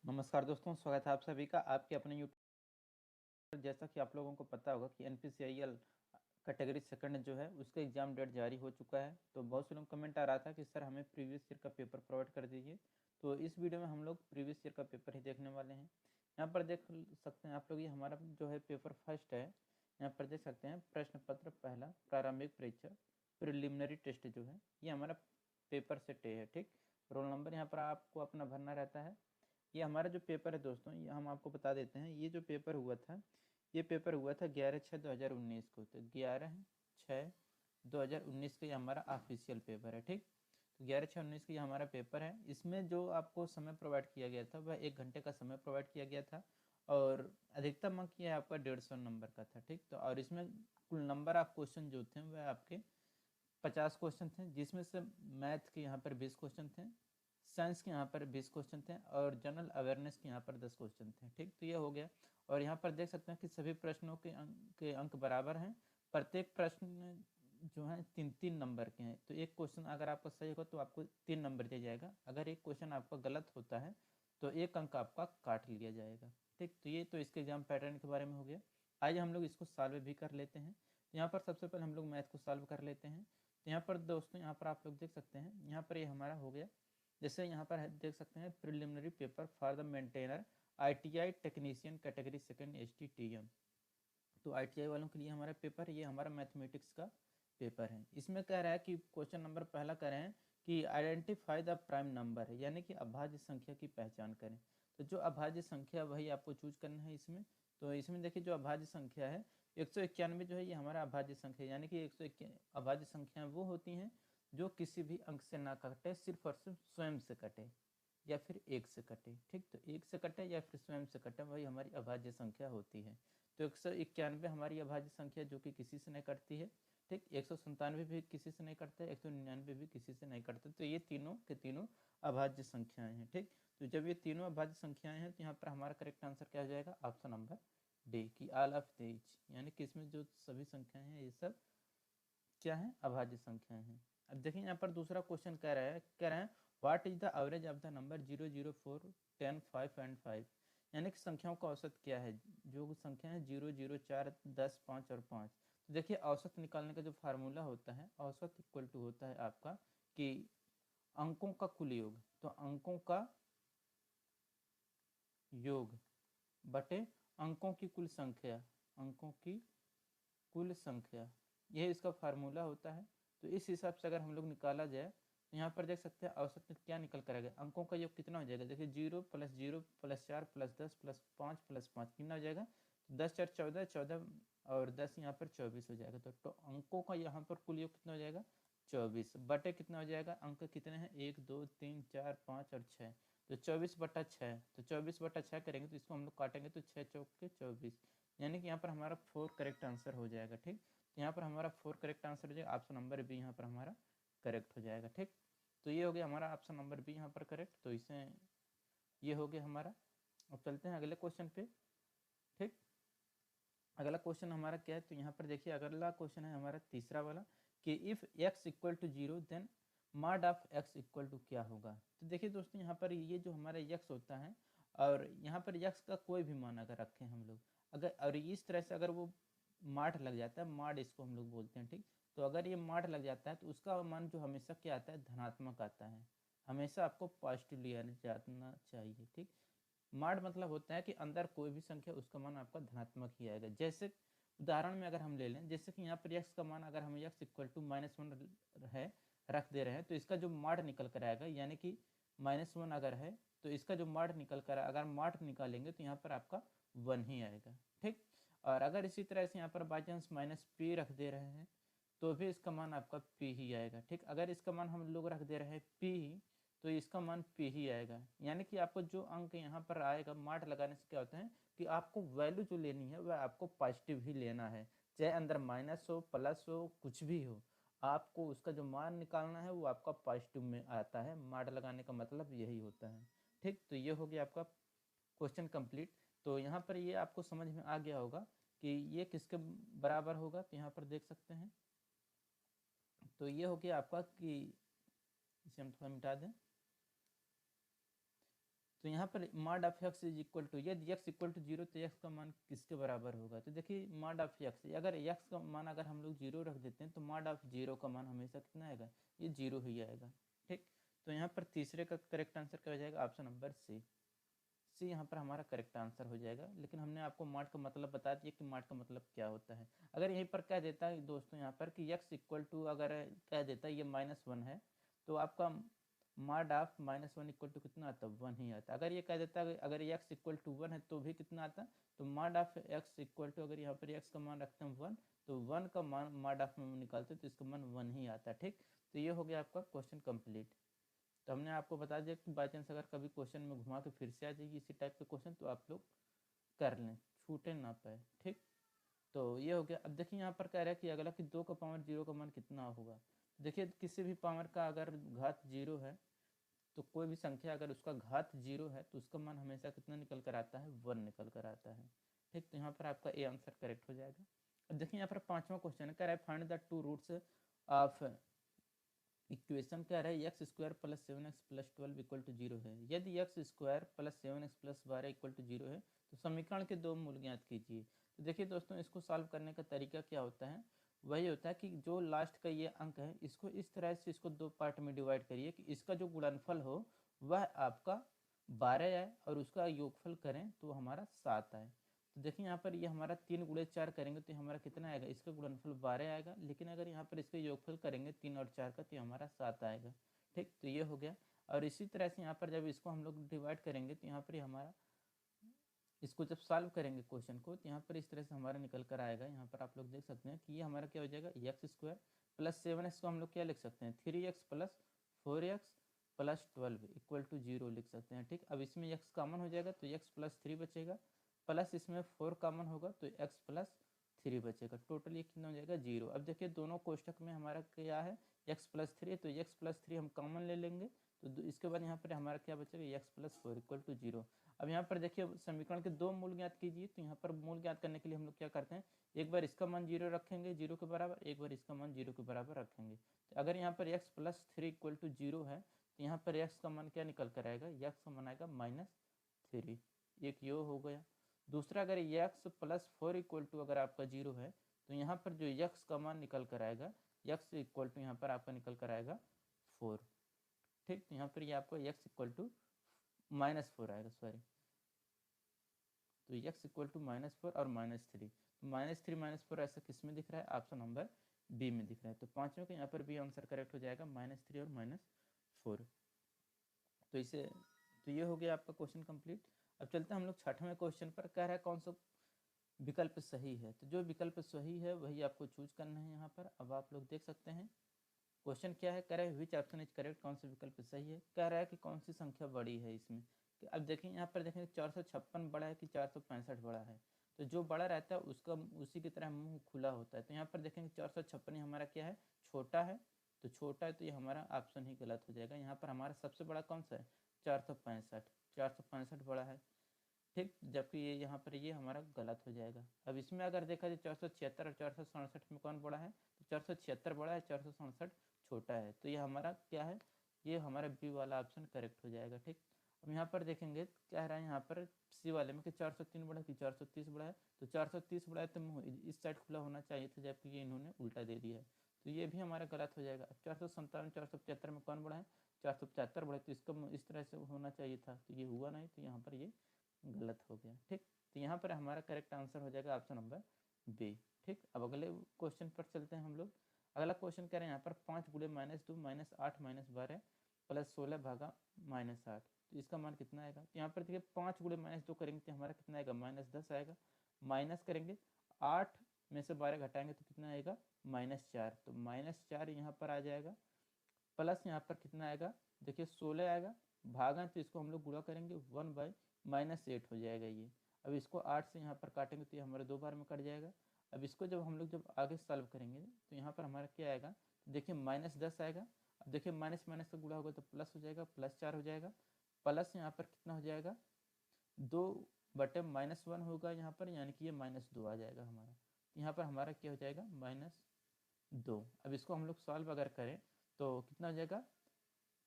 नमस्कार दोस्तों, स्वागत है आप सभी का आपके अपने यूट्यूब पर। जैसा कि आप लोगों को पता होगा कि NPCIL कैटेगरी सेकंड जो है उसका एग्ज़ाम डेट जारी हो चुका है। तो बहुत से लोग कमेंट आ रहा था कि सर हमें प्रीवियस ईयर का पेपर प्रोवाइड कर दीजिए। तो इस वीडियो में हम लोग प्रीवियस ईयर का पेपर ही देखने वाले हैं। यहाँ पर देख सकते हैं आप लोग, ये हमारा जो है पेपर फर्स्ट है। यहाँ पर देख सकते हैं प्रश्न पत्र पहला, प्रारंभिक परीक्षा प्रिलिमिनरी टेस्ट जो है ये हमारा पेपर सेट है। ठीक, रोल नंबर यहाँ पर आपको अपना भरना रहता है। ये हमारा जो पेपर है दोस्तों, ये हम आपको बता देते हैं। ये जो पेपर हुआ था, ये पेपर हुआ था 11/6/2019 को। तो 11/6/2019 का ये हमारा ऑफिशियल पेपर है। ठीक, तो 11/6/19 का ये हमारा पेपर है। इसमें जो आपको समय प्रोवाइड किया गया था वह 1 घंटे का समय प्रोवाइड किया गया था और अधिकतम अंक ये आपका 150 नंबर का था। ठीक, तो और इसमें कुल नंबर ऑफ क्वेश्चन जो थे वह आपके 50 क्वेश्चन थे, जिसमें से मैथ के यहाँ पर 20 क्वेश्चन थे, साइंस के यहाँ पर 20 क्वेश्चन थे और जनरल अवेयरनेस के यहाँ पर 10 क्वेश्चन थे। ठीक, तो ये हो गया। और यहाँ पर देख सकते हैं कि सभी प्रश्नों के अंक बराबर हैं। प्रत्येक प्रश्न जो है 3-3 नंबर के हैं। तो एक क्वेश्चन अगर आपका सही होगा तो आपको 3 नंबर दिया जाएगा। अगर एक क्वेश्चन आपका गलत होता है तो 1 अंक आपका काट लिया जाएगा। ठीक, तो ये तो इसके एग्जाम पैटर्न के बारे में हो गया। आइए हम लोग इसको सॉल्व भी कर लेते हैं। तो यहाँ पर सबसे पहले हम लोग मैथ को सॉल्व कर लेते हैं। तो यहाँ पर दोस्तों, यहाँ पर आप लोग देख सकते हैं, यहाँ पर ये हमारा हो गया। जैसे यहाँ पर देख सकते हैं preliminary paper for the maintainer ITI technician category second STTM। तो ITI वालों के लिए हमारा पेपर, ये हमारा मैथमेटिक्स का पेपर है। इसमें कह रहा है कि क्वेश्चन नंबर पहला कह रहे हैं कि आइडेंटिफाई द प्राइम नंबर है, यानी कि अभाज्य संख्या की पहचान करें। तो जो अभाज्य संख्या वही आपको चूज करना है इसमें। तो इसमें देखिए जो अभाज्य संख्या है 191 जो है ये हमारा अभाज्य संख्या, यानी कि 191 अभाज्य संख्याएं वो होती हैं जो किसी भी अंक से ना कटे, सिर्फ और सिर्फ स्वयं से कटे या फिर एक से कटे। ठीक, तो एक से कटे या फिर स्वयं से कटे, वही हमारी अभाज्य संख्या होती है। तो 191 हमारी अभाज्य संख्या जो कि किसी से नहीं कटती है। ठीक, 197 भी किसी से नहीं कटता है, 199 भी किसी से नहीं कटता। तो ये तीनों के तीनों अभाज्य संख्याएं हैं। ठीक, तो जब ये तीनों अभाज्य संख्याएं हैं तो यहाँ पर हमारा करेक्ट आंसर क्या हो जाएगा, ऑप्शन नंबर डी की ऑल ऑफ दीज, यानी कि इसमें जो सभी संख्याएं हैं ये सब क्या है, अभाज्य संख्याएं हैं। अब देखिए यहाँ पर दूसरा क्वेश्चन कह रहे हैं what is the average of the number 0, 0, 4, 10, 5 and 5, यानी कि संख्याओं का औसत क्या है। जो संख्या है 0, 0, 4, 10, 5 और 5। तो देखिए औसत निकालने का जो फार्मूला होता है, औसत इक्वल टू होता है आपका कि अंकों का कुल योग, तो अंकों का योग बटे अंकों की कुल संख्या, अंकों की कुल संख्या, यह इसका फार्मूला होता है। तो इस हिसाब से अगर हम लोग निकाला जाए तो यहाँ पर देख सकते हैं औसत में क्या निकल कर आएगा, अंकों का योग कितना हो जाएगा। देखिए 0 + 0 + 4 + 10 + 5 + 5 कितना हो जाएगा, 10 × 4 = 14, 14 और 10 यहाँ पर 24 हो जाएगा। तो अंकों का यहाँ पर कुल योग कितना हो जाएगा, 24 बटे कितना हो जाएगा, अंक कितने हैं 1, 2, 3, 4, 5 और 6। तो 24/6, तो 24/6 करेंगे तो इसको हम लोग काटेंगे तो 6 चौक के 24, यानी कि यहाँ पर हमारा 4 करेक्ट आंसर हो जाएगा। ठीक, तो यहाँ पर हमारा 4 करेक्ट आंसर हो जाएगा, ऑप्शन नंबर बी यहाँ पर हमारा करेक्ट हो जाएगा। ठीक, तो ये हो गया हमारा ऑप्शन नंबर बी यहाँ पर करेक्ट। तो इसे ये हो गया हमारा। अब चलते हैं अगले क्वेश्चन पे। ठीक, अगला क्वेश्चन हमारा क्या है, तो यहाँ पर देखिए अगला क्वेश्चन है हमारा तीसरा वाला कि if x = 0 then mod of x = क्या होगा। तो देखिए दोस्तों, यहाँ पर ये जो हमारा x होता है और यहाँ पर x का कोई भी मान अगर रखें हम लोग, अगर और इस तरह से अगर वो माठ लग जाता है, माड इसको हम लोग बोलते हैं। ठीक, तो अगर ये माठ लग जाता है तो उसका मान जो हमेशा क्या आता है, धनात्मक आता है। हमेशा आपको पॉजिटिव लिया जाना चाहिए। ठीक, माड मतलब होता है कि अंदर कोई भी संख्या उसका मान आपका धनात्मक ही आएगा। जैसे उदाहरण में अगर हम ले लें, जैसे कि यहाँ पर x का मान अगर हम x = -1 है रख दे रहे हैं तो इसका जो माड निकल कर आएगा, यानी कि -1 अगर है तो इसका जो माड निकल कर, अगर माड निकालेंगे तो यहाँ पर आपका 1 ही आएगा। ठीक, और अगर इसी तरह से यहाँ पर बाई चांस -p रख दे रहे हैं तो भी इसका मान आपका p ही आएगा। ठीक, अगर इसका मान हम लोग रख दे रहे हैं p तो इसका मान p ही आएगा। यानी कि आपको जो अंक यहाँ पर आएगा माठ लगाने से क्या होता है कि आपको वैल्यू जो लेनी है वह आपको पॉजिटिव ही लेना है, चाहे अंदर माइनस हो प्लस हो कुछ भी हो, आपको उसका जो मान निकालना है वो आपका पॉजिटिव में आता है। माठ लगाने का मतलब यही होता है। ठीक, तो ये हो गया आपका क्वेश्चन कंप्लीट। तो यहाँ पर ये आपको समझ में आ गया होगा कि ये किसके बराबर होगा। तो यहाँ पर देख सकते हैं, तो ये हो गया आपका कि इसे हम थोड़ा मिटा दें। तो यहाँ पर mod of x is equal to, यदि एक्स इक्वल टू 0 तो एक्स का मान किसके बराबर होगा? तो देखिए मॉड ऑफ एक्स, अगर एक्स का मान अगर हम लोग 0 रख देते हैं तो मॉड ऑफ 0 का मान हमेशा कितना आएगा? ये 0 ही आएगा। ठीक, तो यहाँ पर तीसरे का करेक्ट आंसर क्या हो जाएगा? Option number C. सी यहाँ पर हमारा करेक्ट आंसर हो जाएगा। लेकिन हमने आपको मॉड का मतलब बता दिया कि मॉड का मतलब क्या होता है। अगर यहीं पर कह देता है दोस्तों यहाँ पर कि एक्स इक्वल टू, अगर कह देता है ये -1 है, तो आपका मॉड ऑफ -1 इक्वल टू कितना आता? 1 ही आता। अगर ये कह देता है अगर एक्स इक्वल टू 1 है तो भी कितना आता? तो mod of x equal to, अगर यहाँ पर एक्स का मान रखते हैं 1, तो 1 का मान मॉड ऑफ में निकालते तो इसका मान 1 ही आता। ठीक, तो ये हो गया आपका क्वेश्चन कंप्लीट। तो हमने आपको बता दिया कि बाई चांस अगर कभी क्वेश्चन में घुमा के फिर से आ जाएगी इसी टाइप के क्वेश्चन तो आप लोग कर लें, छूटे ना पाए। ठीक, तो ये हो गया। अब देखिए यहाँ पर कह रहा है कि अगला कि 2 का पावर 0 का मान कितना होगा? देखिए किसी भी पावर का अगर घात 0 है तो कोई भी संख्या अगर उसका घात 0 है तो उसका मान हमेशा कितना निकल कर आता है? 1 निकल कर आता है। ठीक, तो यहाँ पर आपका ए आंसर करेक्ट हो जाएगा। अब देखिए यहाँ पर 5वां क्वेश्चन है, कह रहा है find the two roots of equation. क्या रहा है? X square plus 7x plus 12 equal to 0 है। यदि x square plus 7x plus 12 equal to 0 है तो समीकरण के दो मूल ज्ञात कीजिए। तो देखिए दोस्तों, इसको सॉल्व करने का तरीका क्या होता है? वही होता है कि जो लास्ट का ये अंक है इसको इस तरह से इसको दो पार्ट में डिवाइड करिए कि इसका जो गुणनफल हो वह आपका 12 आए और उसका योगफल करें तो हमारा 7 आए। तो देखिए यहाँ पर ये हमारा 3 गुणे 4 करेंगे तो हमारा कितना आएगा? इसका गुणनफल 12 आएगा। लेकिन अगर यहाँ पर इसका योगफल करेंगे 3 और 4 का तो हमारा 7 आएगा। ठीक, तो ये हो गया। और इसी तरह से यहाँ पर जब इसको हम लोग डिवाइड करेंगे तो यहाँ पर हमारा इसको जब सॉल्व करेंगे क्वेश्चन को तो यहाँ पर इस तरह से हमारा निकल कर आएगा। यहाँ पर आप लोग देख सकते हैं कि ये हमारा क्या हो जाएगा? एक्स स्क्वायर प्लस 7x को हम लोग क्या लिख सकते हैं? 3x plus 4x plus 12 equal to 0 लिख सकते हैं। ठीक, अब इसमें x कॉमन हो जाएगा तो x प्लस 3 बचेगा, प्लस इसमें 4 कॉमन होगा तो x प्लस 3 बचेगा। टोटल ये कितना हो जाएगा? 0। अब देखिए दोनों कोष्टक में हमारा क्या है? x प्लस 3, तो x प्लस 3 हम कॉमन ले लेंगे तो इसके बाद यहाँ पर हमारा क्या बचेगा? x plus 4 equal to 0। अब यहाँ पर देखिए समीकरण के दो मूल ज्ञात कीजिए। तो यहाँ पर मूल ज्ञात करने के लिए हम लोग क्या करते हैं? एक बार इसका मान 0 रखेंगे 0 के बराबर, एक बार इसका मान 0 के बराबर रखेंगे। तो अगर यहाँ पर x प्लस 3 इक्वल टू 0 है तो यहाँ पर x का मान क्या निकल कर आएगा? x का मान आएगा -3। एक यो हो गया। दूसरा, अगर x प्लस 4 इक्वल टू अगर आपका 0 है तो यहाँ पर जो x का मान निकल कर आएगा, x इक्वल टू यहाँ पर आपका निकल कर आएगा 4। ठीक, तो यहाँ पर ये आपको x इक्वल टू -4 आएगा, सॉरी। तो x इक्वल टू -4 और -3, तो -3 -4 ऐसा किस में दिख रहा है? ऑप्शन नंबर बी में दिख रहा है। तो पांचों के यहाँ पर बी आंसर करेक्ट हो जाएगा, -3 और -4। तो इसे, तो ये हो गया आपका क्वेश्चन कंप्लीट। अब चलते हैं हम लोग 6वें क्वेश्चन पर। कह रहा है कौन सा विकल्प सही है? तो जो विकल्प सही है वही आपको चूज करना है यहाँ पर। अब आप लोग देख सकते हैं क्वेश्चन क्या है। कह रहा है विच ऑप्शन इज करेक्ट, कौन सा विकल्प सही है। कह रहा है कि कौन सी संख्या बड़ी है इसमें। अब देखें यहाँ पर देखें 456 बड़ा है कि 465 बड़ा है। तो जो बड़ा रहता है उसका उसी की तरह मुंह खुला होता है। तो यहाँ पर देखेंगे 456 हमारा क्या है? छोटा है। तो छोटा है तो ये हमारा ऑप्शन ही गलत हो जाएगा। यहाँ पर हमारा सबसे बड़ा कौन सा है? 465। 465 बड़ा है। ठीक, जबकि ये यहाँ पर ये हमारा गलत हो जाएगा। अब इसमें अगर देखा जाए 476 और 467 में कौन बड़ा है? तो 476 बड़ा है, 467 छोटा है। तो ये हमारा क्या है? ये हमारा बी वाला ऑप्शन करेक्ट हो जाएगा। ठीक, अब यहाँ पर देखेंगे क्या रहा है यहाँ पर सी वाले में कि 403 बड़ा है कि 430 बड़ा है। तो 430 बड़ा है तो मुँह इस साइड खुला होना चाहिए था, जबकि ये इन्होंने उल्टा दे दिया है। तो ये भी हमारा गलत हो जाएगा। अब 457 475 में कौन बड़ा है? 475 बड़ा है, तो इसका इस तरह से होना चाहिए था, तो ये हुआ नहीं, तो यहाँ पर ये गलत हो गया। ठीक, तो यहाँ पर हमारा करेक्ट आंसर हो जाएगा ऑप्शन नंबर बी। ठीक, अब अगले क्वेश्चन पर चलते हैं हम लोग। अगला क्वेश्चन कह रहे हैं यहाँ पर 5 गुणे -2 -8 -12 प्लस 16 भागा -8, तो इसका मान कितना आएगा? तो यहाँ पर देखिए 5 गुणे -2 करेंगे तो हमारा कितना आएगा? -10 आएगा। माइनस करेंगे 8 में से 12 घटाएंगे तो कितना आएगा? -4, तो -4 यहाँ पर आ जाएगा। प्लस यहाँ पर कितना आएगा? देखिए 16 आएगा, भागा तो इसको हम लोग गुणा करेंगे 1/-8 हो जाएगा ये। अब इसको 8 से यहाँ पर काटेंगे तो ये हमारा 2 बार में कट जाएगा। अब इसको जब हम लोग जब आगे सॉल्व करेंगे तो यहाँ पर हमारा क्या आएगा? तो देखिए -10 आएगा। अब देखिए माइनस माइनस का गुणा होगा तो प्लस हो जाएगा, +4 हो जाएगा। प्लस यहाँ पर कितना हो जाएगा? 2/-1 होगा यहाँ पर, यानी कि ये -2 आ जाएगा हमारा। यहाँ पर हमारा क्या हो जाएगा? -2। अब इसको हम लोग सॉल्व अगर करें तो कितना हो जाएगा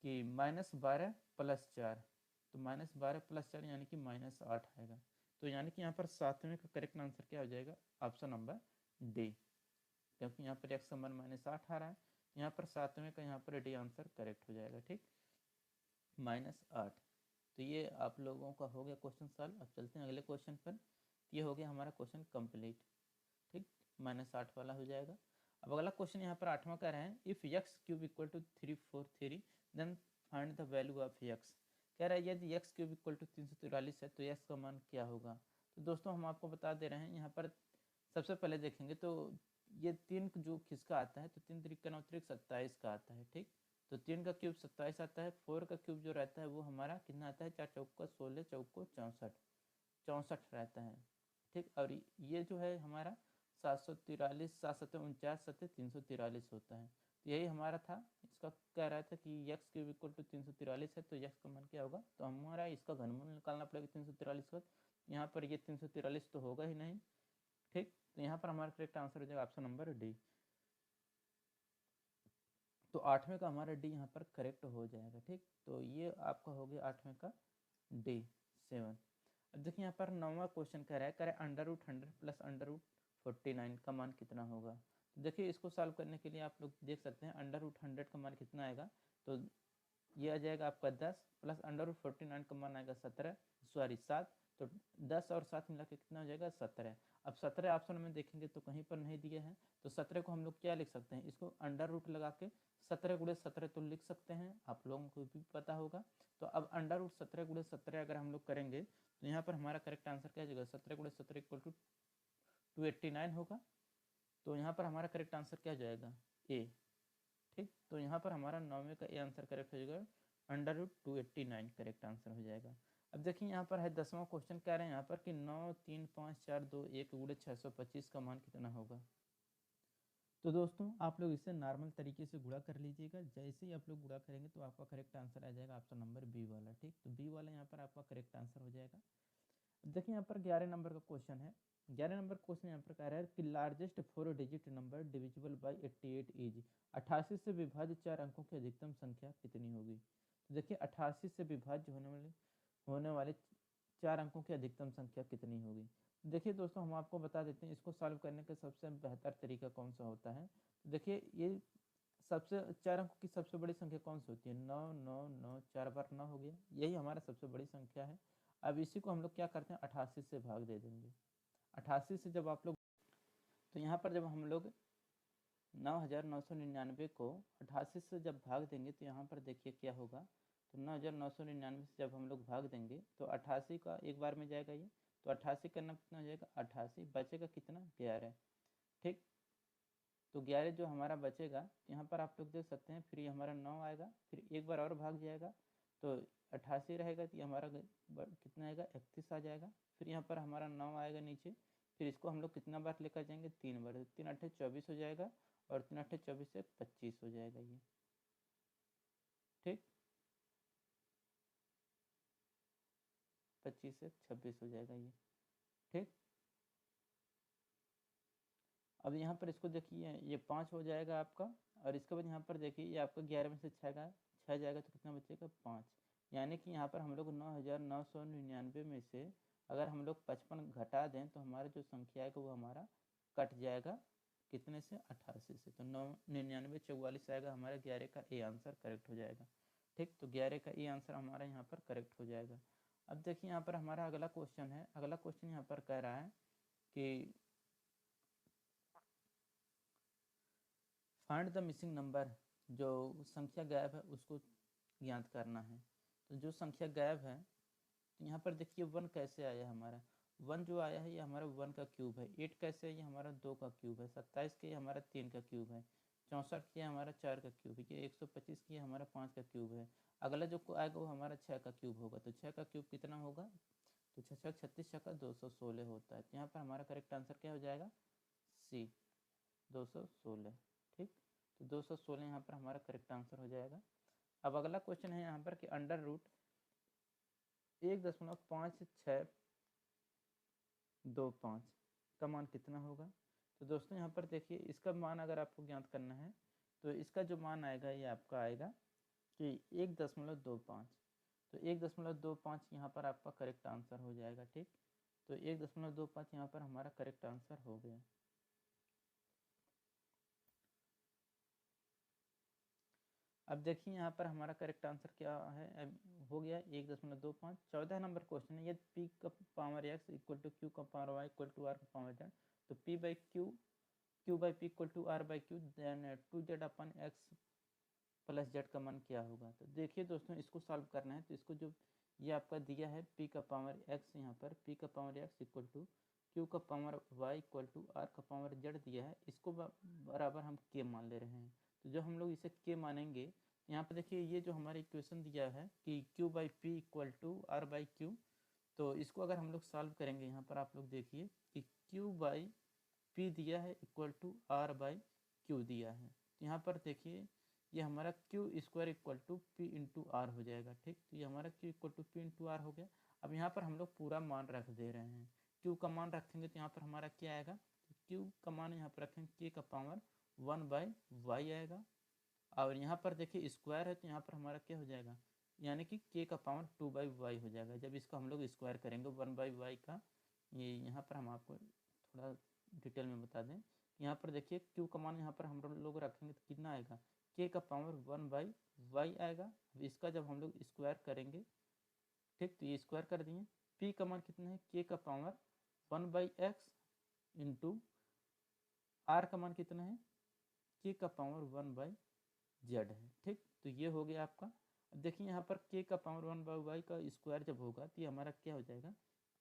कि -12 + 4, तो -12 + 4 यानी कि -8 आएगा। तो यानी कि यहाँ पर 7वें का करेक्ट आंसर क्या हो जाएगा, ऑप्शन नंबर डी, क्योंकि यहाँ पर x का मान -8 आ रहा है, यहाँ पर 7वें का यहाँ पर डी आंसर करेक्ट हो जाएगा। ठीक, -8। तो ये आप लोगों का हो गया क्वेश्चन सॉल्व। अब चलते हैं अगले क्वेश्चन पर। ये हो गया हमारा क्वेश्चन कंप्लीट। ठीक, -8 वाला हो जाएगा। अब अगला क्वेश्चन यहाँ पर 8वां कह रहे हैं, if x cube equal to 343 then find the value of x। कह रहा है यदि x क्यूब इक्वल टू 343 है तो x का मान क्या होगा। तो दोस्तों हम आपको बता दे रहे हैं, यहाँ पर सबसे पहले देखेंगे तो ये 3 जो किसका आता है, तो 3 3 9 27 का आता है। ठीक, तो 3 का क्यूब 27 आता है, 4 का क्यूब जो रहता है वो हमारा कितना आता है, 4 चौका 16, चौको 64 रहता है। ठीक, और ये जो है हमारा 743, 7 7 343 होता है। तो यही हमारा था, इसका कह रहा था कि x क्यूब इक्वल टू 343 है तो x का मान क्या होगा, तो हमारा इसका घनमूल निकालना पड़ेगा 343 का। यहाँ पर ये 343 तो होगा ही नहीं। ठीक, तो यहाँ पर हमारा करेक्ट आंसर हो जाएगा ऑप्शन नंबर डी। तो 8वें का हमारा डी यहाँ पर करेक्ट हो जाएगा। ठीक, तो ये आपका हो गया 8वें का डी 7। अब देखिए यहाँ पर 9वां क्वेश्चन कह रहा है, √100 प्लस √49 का मान कितना होगा। तो देखिए इसको सॉल्व करने के लिए आप लोग देख सकते हैं, √100 का मान कितना आएगा, तो ये आ जाएगा आपका 10 प्लस √49 का मान आएगा 7, तो 10 और 7 मिला के कितना हो जाएगा 17। अब 17 ऑप्शन में देखेंगे तो कहीं पर नहीं दिए हैं, तो 17 को हम लोग क्या लिख सकते हैं, इसको अंडर रूट लगा के 17 × 17 तो लिख सकते हैं, आप लोगों को भी पता होगा। तो अब √17 × 17 अगर हम लोग करेंगे तो यहाँ पर हमारा करेक्ट आंसर क्या जाएगा, 17 × 17 इक्वल टू 289 होगा। तो यहाँ पर हमारा करेक्ट आंसर क्या जाएगा, ए। ठीक, तो यहाँ पर हमारा 9वें का ए आंसर करेक्ट हो जाएगा, √289 करेक्ट आंसर हो जाएगा। अब देखिए यहाँ पर है 10वां क्वेश्चन, कह रहे हैं यहाँ पर कि 9 3 5 4 2 1 × 625 का मान कितना होगा। तो दोस्तों आप लोग इसे नॉर्मल तरीके से गुणा कर लीजिएगा। जैसे ही आप लोग गुणा करेंगे तो आपका करेक्ट आंसर आ जाएगा ऑप्शन नंबर बी वाला। ठीक, तो बी वाला यहाँ पर आपका करेक्ट आंसर हो जाएगा। देखिए यहाँ पर 11 नंबर का क्वेश्चन है। 11 नंबर क्वेश्चन यहाँ पर कह रहा है कि largest 4 digit number divisible by 88 is 88 से विभाज्य 4 अंकों की अधिकतम संख्या कितनी होगी। तो देखिए 88 से विभाज्य होने वाले 4 अंकों की अधिकतम संख्या कितनी होगी। देखिए दोस्तों हम आपको बता देते हैं इसको सॉल्व करने का सबसे बेहतर तरीका कौन सा होता है। तो देखिए ये सबसे 4 अंकों की सबसे बड़ी संख्या कौन सी होती है, 9 9 9, 4 बार 9 हो गया, यही हमारा सबसे बड़ी संख्या है। अब इसी को हम लोग क्या करते हैं, 88 से भाग दे देंगे। 88 से जब आप लोग, तो यहाँ पर जब हम लोग 9999 को 88 से जब भाग देंगे तो यहाँ पर देखिए क्या होगा। तो 9999 से जब हम लोग भाग देंगे तो 88 का एक बार में जाएगा ये, तो 88 करना कितना हो जाएगा, 88 बचेगा कितना, 11। ठीक, तो 11 जो हमारा बचेगा यहाँ पर आप लोग देख सकते हैं, फिर ये हमारा 9 आएगा, फिर एक बार और भाग जाएगा तो 88 रहेगा, तो ये हमारा कितना आएगा, 31 आ जाएगा। फिर यहाँ पर हमारा 9 आएगा नीचे, फिर इसको हम लोग कितना बार लेकर जाएंगे, 3 बार, 3 8 24 हो जाएगा, और 3 8 24 से 25 हो जाएगा ये। ठीक, 25 से 26 हो जाएगा ये। ठीक, अब यहाँ पर इसको देखिए ये 5 हो जाएगा आपका, और इसके बाद यहाँ पर देखिए ये आपका 11 में से 6 जाएगा तो कितना बचेगा, 5। यानी कि यहाँ पर हम लोग 9999 में से अगर हम लोग 55 घटा दें तो हमारा जो संख्या आएगा वो हमारा कट जाएगा कितने से, 88 से। तो 999 44 आएगा हमारा, 11 का ए आंसर करेक्ट हो जाएगा। ठीक, तो 11 का ए आंसर हमारा यहाँ पर करेक्ट हो जाएगा। अब देखिए यहाँ पर हमारा अगला क्वेश्चन है। अगला क्वेश्चन यहाँ पर कह रहा है कि फाइंड द मिसिंग नंबर, जो संख्या गायब है उसको ज्ञात करना है। तो जो संख्या गायब है, तो यहाँ पर देखिए 1 कैसे आया हमारा, 1 जो आया है ये हमारा 1 का क्यूब है। 8 कैसे है, ये हमारा 2 का क्यूब है। 27 के हमारा 3 का क्यूब है। 64 के हमारा 4 का क्यूब है। ये 125 के हमारा 5 का क्यूब है। अगला जो आएगा वो हमारा 6 का क्यूब होगा। तो 6 का क्यूब कितना होगा, तो 6 6 36, 6 का 216 होता है। तो यहाँ पर हमारा करेक्ट आंसर क्या हो जाएगा, सी, 216। ठीक, तो 216 यहाँ पर हमारा करेक्ट आंसर हो जाएगा। अब अगला क्वेश्चन है यहाँ पर कि अंडर रूट 1.5625 का मान कितना होगा। तो दोस्तों यहाँ पर देखिए इसका मान अगर आपको ज्ञात करना है तो इसका जो मान आएगा ये आपका आएगा कि 1.25। तो 1.25 यहाँ पर आपका करेक्ट आंसर हो जाएगा। ठीक, तो 1.25 यहाँ पर हमारा करेक्ट आंसर हो गया। अब देखिए यहाँ पर हमारा करेक्ट आंसर क्या है, हो गया 1.25। 14 नंबर क्वेश्चन है, यदि पी का power x equal to q का power y equal to r का पावर जेड, तो p by q by p equal to r by q, then 2z upon x plus z का मान क्या होगा। तो देखिए दोस्तों, इसको सॉल्व करना है तो इसको जो ये आपका दिया है पी का पावर एक्स, यहाँ पर पी का power x equal to q का power y equal to r का पावर जेड दिया है, इसको बराबर हम के मान ले रहे हैं। तो जो हम लोग इसे के मानेंगे, यहाँ पर देखिए ये जो हमारा इक्वेशन दिया है कि q by p equal to r by q, तो इसको अगर हम लोग सॉल्व करेंगे, यहाँ पर आप लोग देखिए कि क्यू बाई पी दिया है equal to r by q दिया है। तो यहाँ पर देखिए ये हमारा q square equal to p into r हो जाएगा। ठीक, तो ये हमारा q equal to p into r हो गया। अब यहाँ पर हम लोग पूरा मान रख दे रहे हैं, क्यू का मान रखेंगे तो यहाँ पर हमारा क्या आएगा, क्यू का मान यहाँ पर रखेंगे के का पावर 1 बाई वाई आएगा, और यहाँ पर देखिए स्क्वायर है तो यहाँ पर हमारा क्या हो जाएगा, यानी कि के का पावर 2 बाई वाई हो जाएगा। जब इसको हम लोग स्क्वायर करेंगे 1 बाई वाई का, ये यहाँ पर हम आपको थोड़ा डिटेल में बता दें, यहाँ पर देखिए क्यू का मान यहाँ पर हम लोग रखेंगे तो कितना आएगा, के का पावर 1 बाई वाई आएगा। अब इसका जब हम लोग स्क्वायर करेंगे, ठीक, तो ये स्क्वायर कर दिए। पी का मान कितना है, के का power 1 by x into r का मान कितना है, के का पावर 1 बाई जेड है। ठीक, तो ये हो गया आपका। अब देखिए यहाँ पर के का पावर 1 बाई वाई का स्क्वायर जब होगा तो ये हमारा क्या हो जाएगा,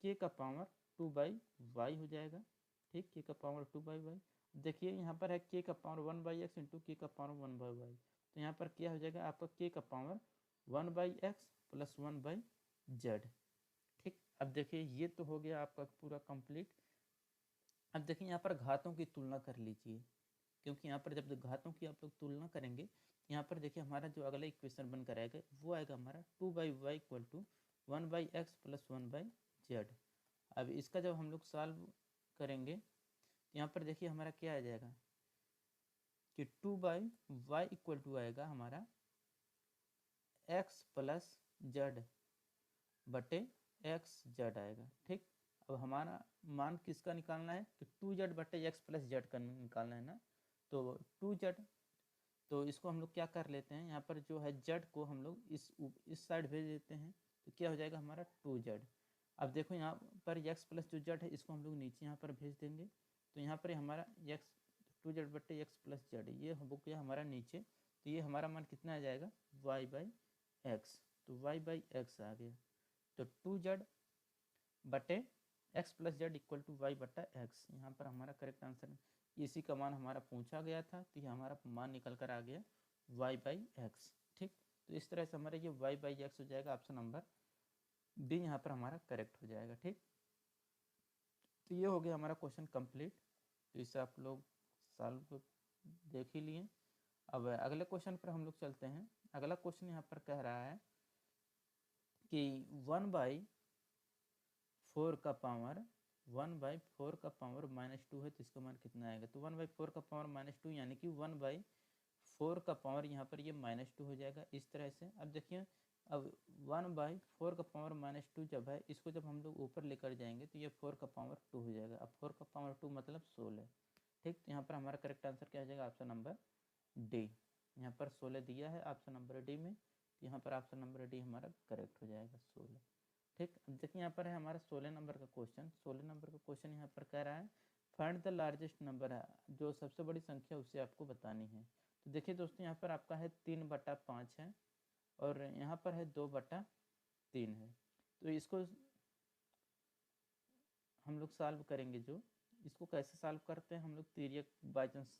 के का पावर 2 बाई वाई हो जाएगा। ठीक, के का पावर 2 बाई वाई। देखिए यहाँ पर है के का पावर 1 बाई एक्स इंटू के का पावर 1 बाई वाई, तो यहाँ पर क्या हो जाएगा आपका के का power 1 by x plus 1 by Z. ठीक, अब देखिए ये तो हो गया आपका पूरा कंप्लीट। अब देखिए यहाँ पर घातों की तुलना कर लीजिए, क्योंकि यहाँ पर जब घातों की आप लोग तुलना करेंगे, यहाँ पर देखिए हमारा जो अगला इक्वेशन बनकर आएगा वो आएगा हमारा 2 by y equal to 1 by x plus 1 by z. अब इसका जब हम लोग सॉल्व करेंगे तो यहाँ पर देखिए हमारा क्या आ जाएगा कि 2 बाई वाई इक्वल टू आएगा हमारा एक्स प्लस जेड बटे एक्स जेड आएगा। ठीक, अब हमारा मान किसका निकालना है कि 2z बटे एक्स प्लस जेड का निकालना है ना, तो 2z, तो इसको हम लोग क्या कर लेते हैं, यहाँ पर जो है जेड को हम लोग इस साइड भेज देते हैं, तो क्या हो जाएगा हमारा 2z। अब देखो यहाँ पर एक्स प्लस जो जेड है इसको हम लोग नीचे यहाँ पर भेज देंगे, तो यहाँ पर हमारा एक्स 2z बटे एक्स प्लस जेड ये हो गया हमारा नीचे, तो ये हमारा मान कितना आ जाएगा y बाई एक्स, तो y बाई एक्स आ गया। तो 2z बटे x plus z equal to y बटा एक्स, यहाँ पर हमारा करेक्ट आंसर है। इसी का मान हमारा पूछा गया था, तो ये हमारा मान निकल कर आ गया वाई बाई एक्स। ठीक, तो इस तरह से हमारा ये वाई बाई एक्स हो जाएगा, ऑप्शन नंबर डी यहाँ पर हमारा करेक्ट हो जाएगा। ठीक, तो ये हो गया हमारा क्वेश्चन कंप्लीट। तो इसे आप लोग सॉल्व देख ही लिए। अब अगले क्वेश्चन पर हम लोग चलते हैं। अगला क्वेश्चन यहाँ पर कह रहा है कि 1 बाई 4 का पावर 1 बाई 4 का पावर -2 है, तो इसका मान कितना आएगा। तो 1 बाई 4 का पावर -2 यानी कि 1 बाई 4 का पावर यहाँ पर ये -2 हो जाएगा इस तरह से। अब देखिए, अब 1 बाई 4 का पावर -2 जब है, इसको जब हम लोग ऊपर लेकर जाएंगे तो ये 4 का पावर 2 हो जाएगा। अब 4 का पावर 2 मतलब 16। ठीक, तो यहाँ पर हमारा करेक्ट आंसर क्या हो जाएगा, ऑप्शन नंबर डी। यहाँ पर 16 दिया है ऑप्शन नंबर डी में, तो यहाँ पर ऑप्शन नंबर डी हमारा करेक्ट हो जाएगा 16। ठीक, अब देखिए यहाँ पर है हमारा 16 नंबर का क्वेश्चन। 16 नंबर का क्वेश्चन यहाँ पर कह रहा है फाइंड द लार्जेस्ट नंबर है, जो सबसे बड़ी संख्या उसे आपको बतानी है। तो देखिए दोस्तों, यहाँ पर आपका है 3/5 है और यहाँ पर है 2/3 है। तो इसको हम लोग सॉल्व करेंगे। जो इसको कैसे सॉल्व करते हैं हम लोग, तिर्यक बाई चांस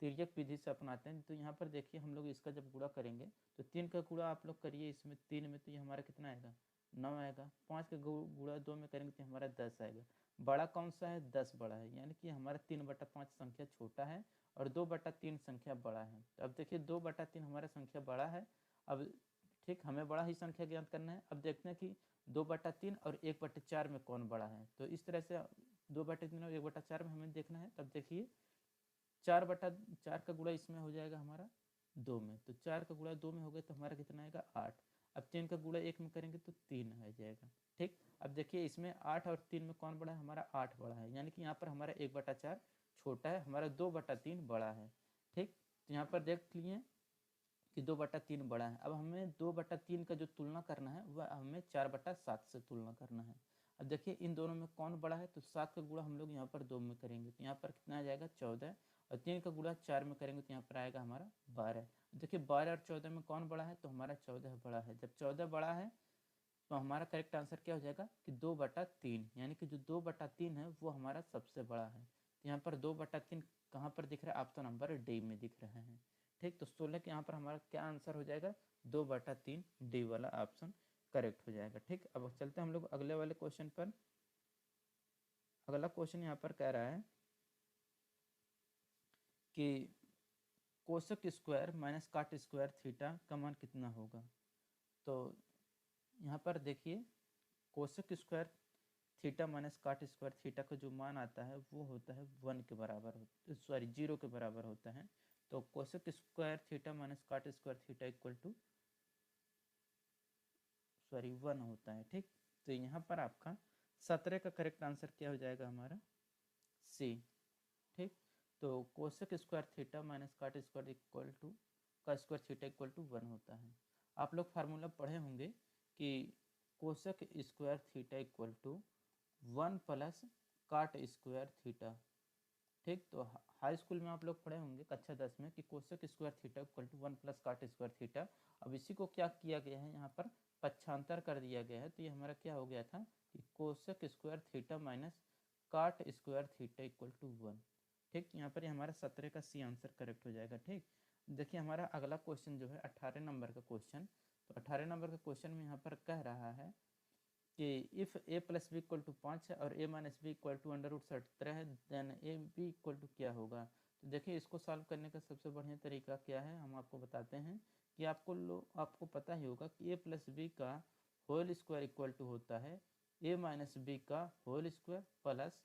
तिर्यक विधि से अपनाते हैं। तो यहाँ पर देखिए हम लोग इसका जब गुणा करेंगे तो 3 का गुणा आप लोग करिए इसमें 3 में, तो ये हमारा कितना आएगा 9 आएगा। 5 का गुणा 2 में करेंगे तो हमारा 10 आएगा। बड़ा कौन सा है, 10 बड़ा है, यानी कि हमारा 3/5 संख्या छोटा है और 2/3 संख्या बड़ा है। तो अब देखिए 2/3 हमारा संख्या बड़ा है। अब ठीक, हमें बड़ा ही संख्या ज्ञात करना है। अब देखते हैं कि 2/3 और 1/4 में कौन बड़ा है। तो इस तरह से 2/3 और 1/4 में हमें देखना है। तब देखिए 4/4 का गुणा इसमें हो जाएगा हमारा 2 में, तो 4 का गुणा 2 में हो गया तो हमारा कितना आएगा 8। अब 3 का गुणा 1 में करेंगे तो 3 आ जाएगा। ठीक, अब देखिए इसमें 8 और 3 में कौन बड़ा है, हमारा 8 बड़ा है, यानी कि यहाँ पर हमारा 1/4 छोटा है, हमारा 2/3 बड़ा है। ठीक, तो यहाँ पर देख लिए कि 2/3 बड़ा है। अब हमें 2/3 का जो तुलना करना है वह हमें 4/7 से तुलना करना है। अब देखिए इन दोनों में कौन बड़ा है, तो 7 का गुणा हम लोग यहाँ पर 2 में करेंगे तो यहाँ पर कितना आ जाएगा 14, और 3 का गुणा 4 में करेंगे तो यहाँ पर आएगा हमारा 12। देखिए 12 और 14 में कौन बड़ा है, तो हमारा 14 बड़ा है। जब 14 बड़ा है तो हमारा करेक्ट आंसर क्या हो जाएगा कि 2/3, यानी कि जो 2/3 है वो हमारा सबसे बड़ा है। तो यहाँ पर 2/3 कहाँ पर दिख रहा है, ऑप्शन नंबर डी में दिख रहा है। ठीक, तो 16 के यहाँ पर हमारा क्या आंसर हो जाएगा, 2/3 डी वाला ऑप्शन करेक्ट हो जाएगा। ठीक, अब चलते हैं हम लोग अगले वाले क्वेश्चन पर। अगला क्वेश्चन यहाँ पर कह रहा है कि cosec square minus cot square theta का मान कितना होगा। तो यहाँ पर देखिए cosec square theta minus cot square theta का जो मान आता है वो होता है 1 के बराबर, सॉरी 0 के बराबर होता है। तो cosec square theta minus cot square theta equal to 1 होता है। ठीक, तो यहाँ पर आपका 17 का करेक्ट आंसर क्या हो जाएगा, हमारा सी। ठीक, तो cosec square theta minus cot square equal to का स्क्वायर थीटा इक्वल टू 1 होता है। आप लोग फार्मूला पढ़े होंगे कि cosec square theta equal to 1 plus cot square theta. ठीक, तो हाई स्कूल में आप लोग पढ़े होंगे कक्षा 10 में कि cosec square theta equal to 1 plus cot square theta. अब इसी को क्या किया गया है, यहाँ पर पक्षांतर कर दिया गया है। तो ये हमारा क्या हो गया था कि cosec square theta minus cot square theta equal to 1। ठीक, यहाँ पर हमारा 17 का सी आंसर करेक्ट हो जाएगा। ठीक, देखिए हमारा अगला क्वेश्चन जो है 18 नंबर का क्वेश्चन। तो 18 नंबर का क्वेश्चन में यहाँ पर कह रहा है कि if A plus B equal to 5 है और A minus B equal to √17 है, then A B equal to क्या होगा। तो देखिए इसको सॉल्व करने का सबसे बढ़िया तरीका क्या है, हम आपको बताते हैं कि आपको पता ही होगा कि ए प्लस बी का होल स्क्वायर इक्वल टू होता है ए माइनस बी का होल स्क्वायर प्लस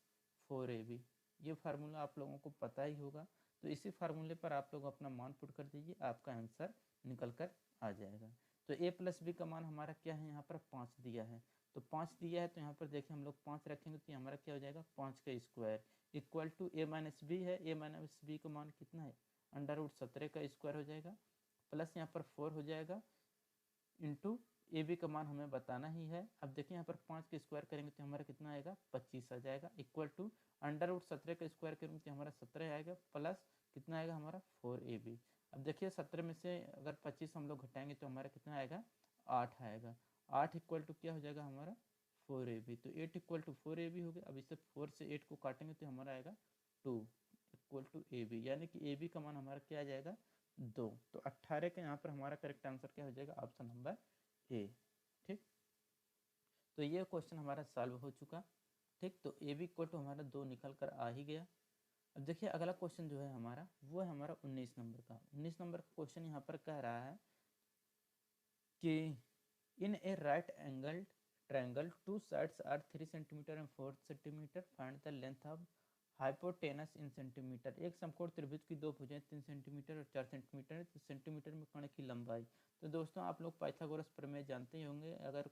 4ab। ये फार्मूला आप लोगों को पता ही होगा। तो इसी फार्मूले पर आप लोग अपना मान पुट कर दीजिए, आपका आंसर निकल कर आ जाएगा। तो ए प्लस बी का मान हमारा क्या है, यहाँ पर 5 दिया है। तो 5 दिया है तो यहाँ पर देखिए हम लोग 5 रखेंगे तो हमारा क्या हो जाएगा 5 का square equal to A minus B है। ए माइनस बी का मान कितना है, √17 का स्क्वायर हो जाएगा, प्लस यहाँ पर 4 हो जाएगा इंटू ए बी का मान हमें बताना ही है। अब देखिए यहाँ पर 5 का स्क्वायर करेंगे तो हमारा कितना आएगा 25 आ जाएगा, इक्वल टू √17 का स्क्वायर करेंगे तो हमारा 17 आएगा, प्लस कितना आएगा हमारा 4ab। अब देखिए 17 में से अगर 25 हम लोग घटाएंगे तो हमारा कितना आएगा 8 आएगा। 8 इक्वल टू क्या हो जाएगा हमारा 4ab। तो 8 इक्वल टू 4ab हो गया। अब इससे 4 से 8 को काटेंगे तो हमारा आएगा 2 इक्वल टू ab, यानी कि ab का मान हमारा क्या आ जाएगा 2। तो 18 का यहाँ पर हमारा करेक्ट आंसर क्या हो जाएगा, ऑप्शन नंबर ए। ठीक, तो ये क्वेश्चन हमारा सॉल्व हो चुका। ठीक, तो ए बी इक्वल टू हमारा 2 निकल कर आ ही गया। अब देखिए अगला क्वेश्चन जो है हमारा वो है हमारा 19 नंबर का। 19 नंबर का क्वेश्चन यहाँ पर कह रहा है कि in a right angle triangle 2 sides are 3 centimetre and 4 centimetre, find the length of hypotenuse in centimetre. एक समकोण त्रिभुज की दो भुजाएं 3 सेंटीमीटर और 4 सेंटीमीटर है, तो सेंटीमीटर में कर्ण की लंबाई। तो दोस्तों आप लोग पाइथागोरस प्रमेय जानते ही होंगे। अगर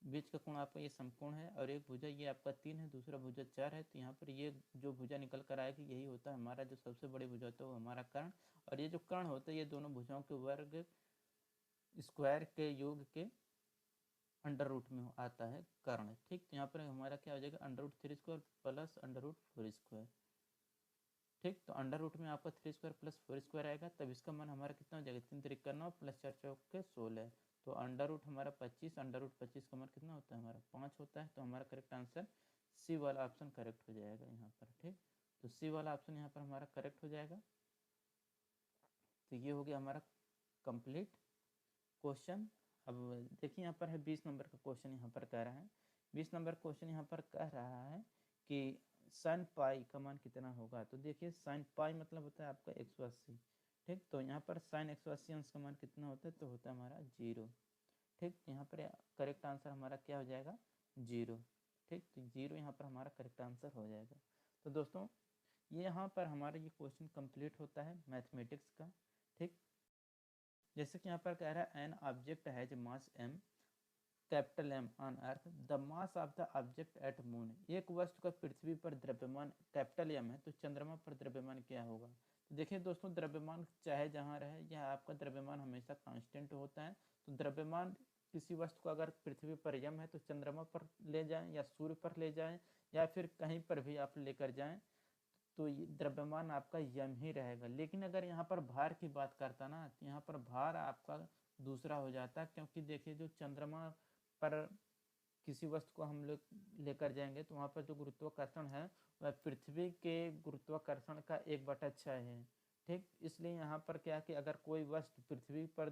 बीच का कोण आपका ये समकोण है और एक भुजा ये आपका 3 है, दूसरा भुजा 4 है, तो यहाँ पर ये जो भुजा निकल कर आएगी यही होता है हमारा जो सबसे बड़ी भुजा होता है वो हमारा कर्ण। और ये जो कर्ण होता है ये दोनों भुजाओं के वर्ग स्क्वायर के योग के अंडर रूट में आता है कर्ण। ठीक, तो यहाँ पर हमारा क्या हो जाएगा √3² प्लस √4²। ठीक, तो अंडर रूट में आपका 3² प्लस 4² आएगा, तब इसका मान हमारा कितना हो जाएगा 3 3 9 प्लस 4 4 16। तो अंडर रूट हमारा 25, अंडर रूट 25 का मान कितना होता है हमारा 5 होता है। तो हमारा करेक्ट आंसर सी वाला ऑप्शन करेक्ट हो जाएगा यहाँ पर। ठीक, तो सी वाला ऑप्शन यहाँ पर हमारा करेक्ट हो जाएगा। तो ये हो गया हमारा कंप्लीट क्वेश्चन। अब देखिए यहाँ पर है 20 नंबर का क्वेश्चन। यहाँ पर कह रहा है 20 नंबर क्वेश्चन यहाँ पर कह रहा है कि साइन पाई का मान कितना होगा। तो देखिए साइन पाई मतलब होता है आपका 180। ठीक, तो यहाँ पर साइन 180 अंश का मान कितना होता है, तो होता है हमारा 0। ठीक, यहाँ पर करेक्ट आंसर हमारा क्या हो जाएगा 0। ठीक, तो 0 यहाँ पर हमारा करेक्ट आंसर हो जाएगा। तो दोस्तों ये यहाँ पर हमारा ये क्वेश्चन कंप्लीट होता है मैथमेटिक्स का। ठीक, जैसे कि यहाँ पर कह रहा है an object has mass m capital M on earth, the mass of the object at moon. एक वस्तु का पृथ्वी पर द्रव्यमान कैपिटल M है, तो चंद्रमा पर द्रव्यमान क्या होगा? तो देखिए दोस्तों, द्रव्यमान चाहे जहाँ रहे, यह आपका द्रव्यमान हमेशा कांस्टेंट होता है। तो द्रव्यमान किसी वस्तु का अगर पृथ्वी पर m है तो चंद्रमा पर ले जाएं या सूर्य पर ले जाएं या फिर कहीं पर भी आप लेकर जाएं, तो द्रव्यमान आपका यम ही रहेगा। लेकिन अगर यहाँ पर भार की बात करता ना, तो यहाँ पर भार आपका दूसरा हो जाता है, क्योंकि देखिए जो चंद्रमा पर किसी वस्तु को हम लोग लेकर जाएंगे तो वहाँ पर जो गुरुत्वाकर्षण है वह पृथ्वी के गुरुत्वाकर्षण का 1/6 है। ठीक, इसलिए यहाँ पर क्या कि अगर कोई वस्तु पृथ्वी पर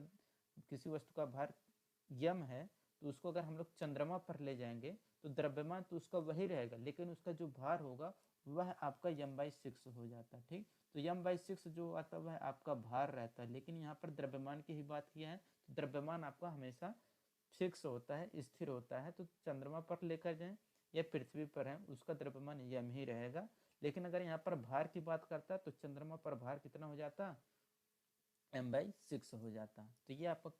किसी वस्तु का भार यम है, तो उसको अगर हम लोग चंद्रमा पर ले जाएंगे तो द्रव्यमान तो उसका वही रहेगा, लेकिन उसका जो भार होगा वह आपका m/6 हो जाता है। ठीक, तो m/6 जो आता है वह आपका भार रहता है, लेकिन यहाँ पर द्रव्यमान की ही बात किया है, तो द्रव्यमान आपका हमेशा फिक्स होता है, स्थिर होता है। तो चंद्रमा पर लेकर जाएं या पृथ्वी पर है, उसका द्रव्यमान यम ही रहेगा। लेकिन अगर यहाँ पर भार की बात करता है तो चंद्रमा पर भार कितना हो जाता? m/6 हो जाता। तो ये आपका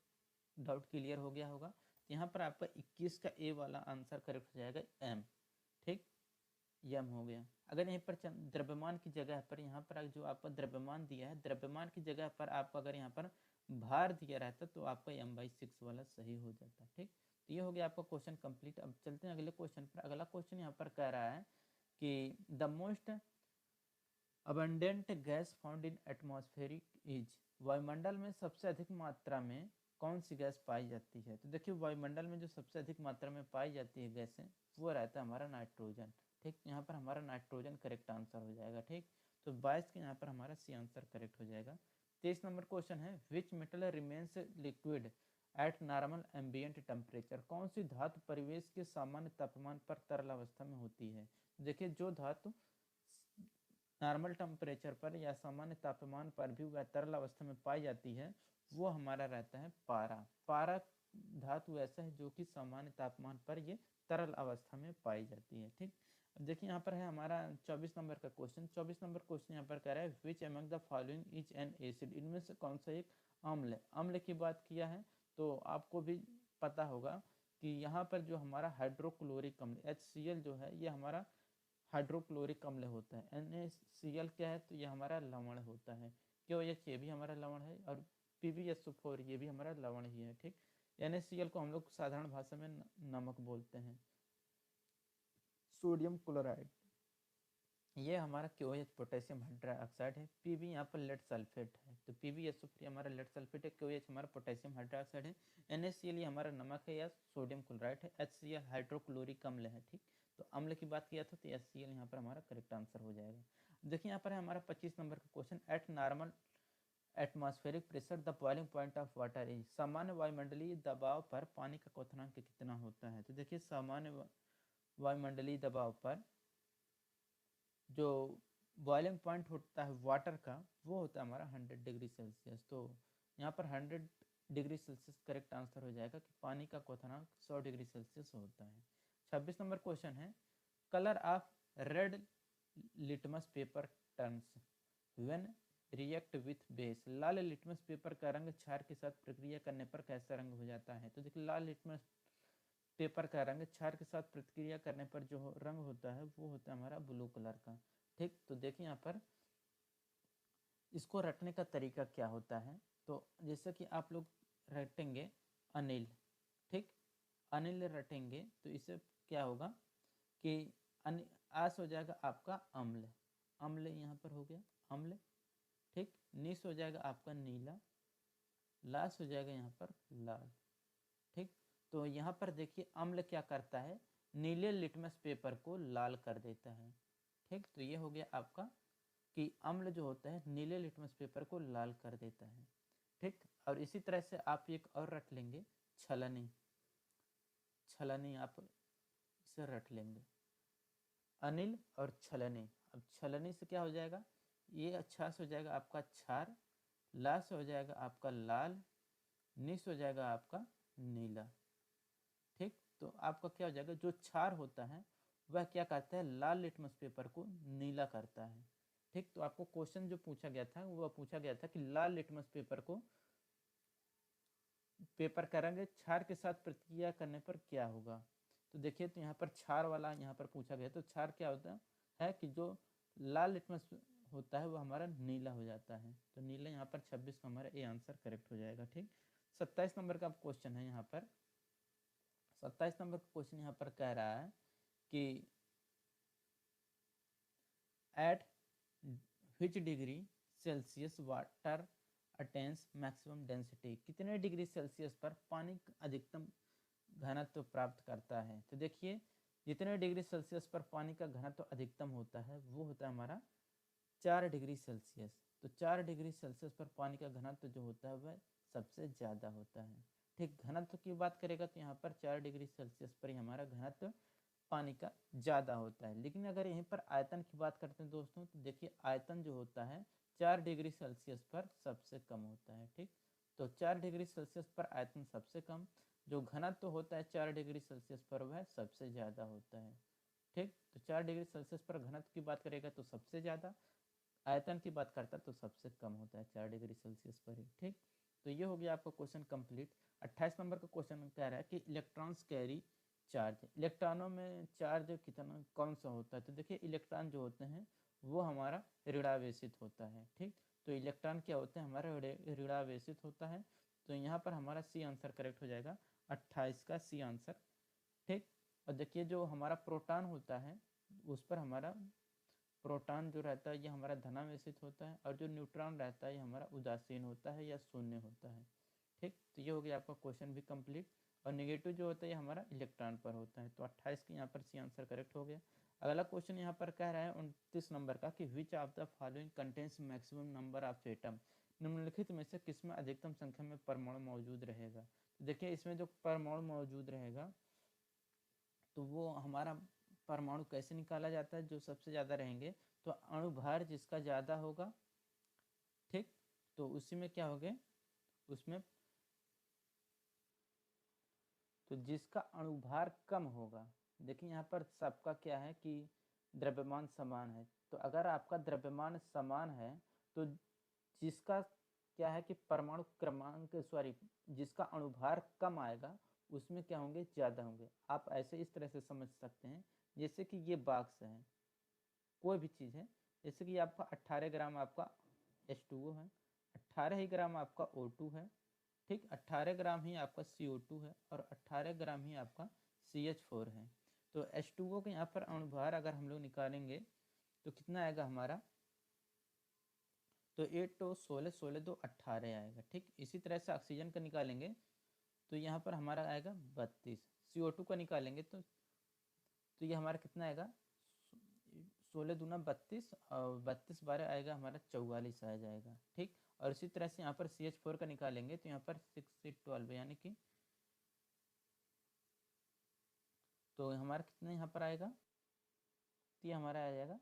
डाउट क्लियर हो गया होगा। तो यहाँ पर आपका 21 का ए वाला आंसर करेक्ट हो जाएगा m। ठीक, यम हो गया। अगर यहीं पर द्रव्यमान की जगह पर यहाँ पर जो आपका द्रव्यमान दिया है, द्रव्यमान की जगह पर आपका अगर यहाँ पर भार दिया रहता तो आपका m/6 वाला सही हो जाता। ठीक, तो ये हो गया आपका क्वेश्चन कंप्लीट। अब चलते हैं अगले क्वेश्चन पर। अगला क्वेश्चन यहाँ पर कह रहा है कि the most abundant gas found in atmospheric is, वायुमंडल में सबसे अधिक मात्रा में कौन सी गैस पाई जाती है? तो देखिए वायुमंडल में जो सबसे अधिक मात्रा में पाई जाती है गैसें, वो रहता है हमारा नाइट्रोजन। ठीक, यहाँ पर हमारा नाइट्रोजन करेक्ट आंसर हो जाएगा। ठीक, तो 22 के यहाँ पर हमारा सी आंसर करेक्ट हो जाएगा। 23 नंबर क्वेश्चन है which metal remains liquid at normal ambient temperature, कौन सी धातु परिवेश के सामान्य तापमान पर तरल अवस्था में होती है? देखिए जो धातु नॉर्मल टेम्परेचर पर या सामान्य तापमान पर भी वह तरल अवस्था में पाई जाती है, वो हमारा रहता है पारा। पारा धातु ऐसा है जो कि सामान्य तापमान पर ये तरल अवस्था में पाई जाती है। ठीक, अब देखिए यहाँ पर है हमारा 24 नंबर का क्वेश्चन। 24 नंबर क्वेश्चन यहाँ पर कह रहा है which among the following is an acid, इनमें से कौन सा एक अम्ल है? अम्ल की बात किया है तो आपको भी पता होगा कि यहाँ पर जो हमारा हाइड्रोक्लोरिक अम्ल HCl जो है ये हमारा हाइड्रोक्लोरिक अम्ल होता है। NaCl क्या है? तो ये हमारा लवण होता है। KOH ये भी हमारा लवण है और PbSO4 ये भी हमारा लवण ही है। ठीक, NaCl को हम लोग साधारण भाषा में नमक बोलते हैं। सोडियम क्लोराइड ये हमारा KOH पोटेशियम हाइड्रोक्साइड है। Pb यहाँ पर लेड सल्फेट है, तो PbSO4 हमारा लेड सल्फेट है। KOH हमारा पोटेशियम हाइड्रोक्साइड है। NaCl ये हमारा नमक है या सोडियम क्लोराइड है। HCl हाइड्रोक्लोरिक अम्ल है। ठीक, तो अम्ल की बात किया था तो HCl यहाँ पर हमारा करेक्ट आंसर हो जाएगा। देखिए यहाँ पर है हमारा 25 नंबर का question eight normal atmospheric pressure the boiling point of water is, सामान्य वायुमंडलीय दबाव पर पानी का क्वथनांक कितना होता है? तो देखिए सामान्य वायुमंडलीय दबाव पर जो बॉइलिंग पॉइंट होता है वाटर का वो होता है हमारा 100 डिग्री सेल्सियस। तो यहाँ पर 100 डिग्री सेल्सियस करेक्ट आंसर हो जाएगा कि पानी का क्वथनांक 100 डिग्री सेल्सियस होता है। 26 नंबर क्वेश्चन है colour of red litmus paper turns when react with base, Lal litmus paper का रंग क्षार के साथ प्रक्रिया करने पर कैसा रंग हो जाता है? तो देखिए लाल लिटमस पेपर का रंग क्षार के साथ प्रतिक्रिया करने पर जो रंग होता है वो होता है हमारा ब्लू कलर का। ठीक, तो देखिए यहाँ पर इसको रटने का तरीका क्या होता है? तो जैसे कि आप लोग रटेंगे अनिल, ठीक, अनिल रटेंगे तो इससे क्या होगा कि आस हो जाएगा आपका अम्ल, अम्ल यहाँ पर हो गया अम्ल। ठीक, निस हो जाएगा आपका नीला, लास हो जाएगा यहाँ पर लाल। ठीक, तो यहाँ पर देखिए अम्ल क्या करता है, नीले लिटमस पेपर को लाल कर देता है। ठीक, तो ये हो गया आपका कि अम्ल जो होता है नीले लिटमस पेपर को लाल कर देता है। ठीक, और इसी तरह से आप एक और रट लेंगे छलनी, छलनी आप इसे रट लेंगे अनिल और छलनी। अब छलनी से क्या हो जाएगा, ये अच्छा से हो जाएगा आपका क्षार, लास हो जाएगा आपका लाल, निस हो जाएगा आपका नीला। ठीक, तो आपका क्या हो जाएगा, जो क्षार होता है वह क्या करता है लाल लिटमस पेपर को नीला करता है। ठीक, तो आपको क्वेश्चन जो पूछा गया था वह पूछा गया था कि लाल लिटमस पेपर को पेपर का रंग क्षार के साथ प्रतिक्रिया करने पर क्या होगा। तो देखिए, तो यहाँ पर क्षार वाला यहाँ पर पूछा गया। तो क्षार क्या होता है कि जो लाल लिटमस होता है वो हमारा नीला हो जाता है। तो नीला यहाँ पर 26 का हमारा ए आंसर करेक्ट हो जाएगा। ठीक, 27 नंबर का क्वेश्चन है यहाँ पर। 27 नंबर का क्वेश्चन यहाँ पर कह रहा है कि एट विच degree Celsius water attains maximum density, कितने डिग्री सेल्सियस पर पानी अधिकतम घनत्व प्राप्त करता है। तो देखिए, जितने डिग्री सेल्सियस पर पानी का घनत्व अधिकतम होता है वो होता है हमारा 4 डिग्री सेल्सियस। तो 4 डिग्री सेल्सियस पर पानी का घनत्व जो होता है वह सबसे ज़्यादा होता है। ठीक, घनत्व की बात करेगा तो यहाँ पर 4 डिग्री सेल्सियस पर ही हमारा घनत्व पानी का ज़्यादा होता है। लेकिन अगर यहीं पर आयतन की बात करते हैं दोस्तों, तो देखिए आयतन जो होता है 4 डिग्री सेल्सियस पर सबसे कम होता है। ठीक, तो 4 डिग्री सेल्सियस पर आयतन सबसे कम, जो घनत्व होता है 4 डिग्री सेल्सियस पर वह सबसे ज़्यादा होता है। ठीक, तो 4 डिग्री सेल्सियस पर घनत्व की बात करेगा तो सबसे ज़्यादा, आयतन की बात करता है तो सबसे कम होता है 4 डिग्री सेल्सियस पर ही। ठीक, तो ये हो गया आपका क्वेश्चन कंप्लीट। 28 नंबर का क्वेश्चन कह रहा है कि इलेक्ट्रॉन्स कैरी चार्ज, इलेक्ट्रॉनों में चार्ज कितना कौन सा होता है। तो देखिए, इलेक्ट्रॉन जो होते हैं वो हमारा ऋणावेशित होता है। ठीक, तो इलेक्ट्रॉन क्या होते हैं, हमारा ऋणावेशित होता है। तो यहाँ पर हमारा सी आंसर करेक्ट हो जाएगा, 28 का सी आंसर। ठीक, और देखिए जो हमारा प्रोटॉन होता है उस पर हमारा प्रोटॉन जो रहता है ये हमारा धनावेशित होता है, और जो न्यूट्रॉन रहता है ये हमारा उदासीन होता है या शून्य होता है। ठीक, तो ये हो गया आपका क्वेश्चन भी कंप्लीट। और नेगेटिव जो होता है ये हमारा इलेक्ट्रॉन पर होता है। तो 28 के यहाँ पर सी आंसर करेक्ट हो गया। अगला क्वेश्चन यहाँ पर कह रहा है 29 नंबर का कि which of the following contains maximum number of atom, निम्नलिखित में से किसमें अधिकतम संख्या में परमाणु मौजूद रहेगा। तो देखिए, इसमें जो परमाणु मौजूद रहेगा तो वो हमारा परमाणु कैसे निकाला जाता है, जो सबसे ज़्यादा रहेंगे तो अणुभार जिसका ज़्यादा होगा, ठीक, तो उसी में क्या होगा, उसमें तो जिसका अणुभार कम होगा। देखिए यहाँ पर सबका क्या है कि द्रव्यमान समान है। तो अगर आपका द्रव्यमान समान है तो जिसका क्या है कि परमाणु क्रमांक जिसका अणुभार कम आएगा उसमें क्या होंगे, ज़्यादा होंगे। आप ऐसे इस तरह से समझ सकते हैं, जैसे कि ये बॉक्स है, कोई भी चीज़ है, जैसे कि आपका 18 ग्राम आपका H2O है, 18 ही ग्राम आपका O2 है। ठीक, 18 ग्राम ही आपका CO2 है और 18 ग्राम ही आपका CH4 है। तो H2O के यहाँ पर अणुभार अगर हम लोग निकालेंगे तो कितना आएगा हमारा, तो 8 तो 16, 16 दो 18 आएगा। ठीक, इसी तरह से ऑक्सीजन का निकालेंगे तो यहाँ पर हमारा आएगा 32, CO2 का निकालेंगे तो ये हमारा कितना आएगा, 16 दूना 32 और 32 12 आएगा हमारा 44 आ जाएगा। ठीक, और इसी तरह से यहाँ पर CH4 का निकालेंगे तो यहाँ पर 6 से 12 यानी कि तो हमारा कितना यहाँ पर आएगा, तो ये हमारा आ जाएगा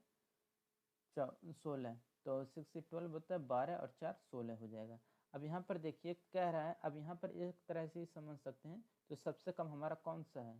16, तो 6 से 12 होता है 12 और 4 16 हो जाएगा। अब यहाँ पर देखिए कह रहा है, अब यहाँ पर एक तरह से समझ सकते हैं, तो सबसे कम हमारा कौन सा है,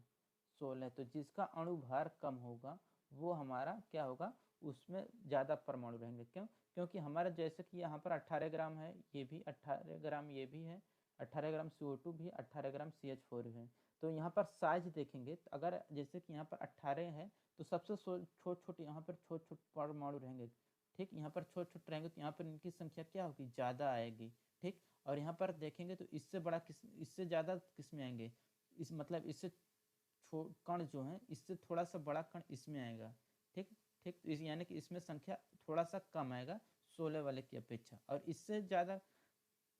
16। तो जिसका अणुभार कम होगा वो हमारा क्या होगा, उसमें ज़्यादा परमाणु रहेंगे। क्यों, क्योंकि हमारा जैसे कि यहाँ पर 18 ग्राम है, ये भी 18 ग्राम ये भी है, 18 ग्राम CO2 भी, 18 ग्राम CH4 है। तो यहाँ पर साइज देखेंगे तो अगर जैसे कि यहाँ पर 18 है तो सबसे छोट छोट यहाँ पर छोट छोट परमाणु रहेंगे। ठीक, यहाँ पर छोट छोट रहेंगे तो यहाँ पर इनकी संख्या क्या होगी, ज़्यादा आएगी। ठीक, और यहाँ पर देखेंगे तो इससे बड़ा इससे ज़्यादा किस में आएंगे, इस मतलब इससे कण जो है इससे थोड़ा सा बड़ा कण इसमें आएगा। ठीक, ठीक, तो यानी कि इसमें संख्या थोड़ा सा कम आएगा 16 वाले की अपेक्षा, और इससे ज़्यादा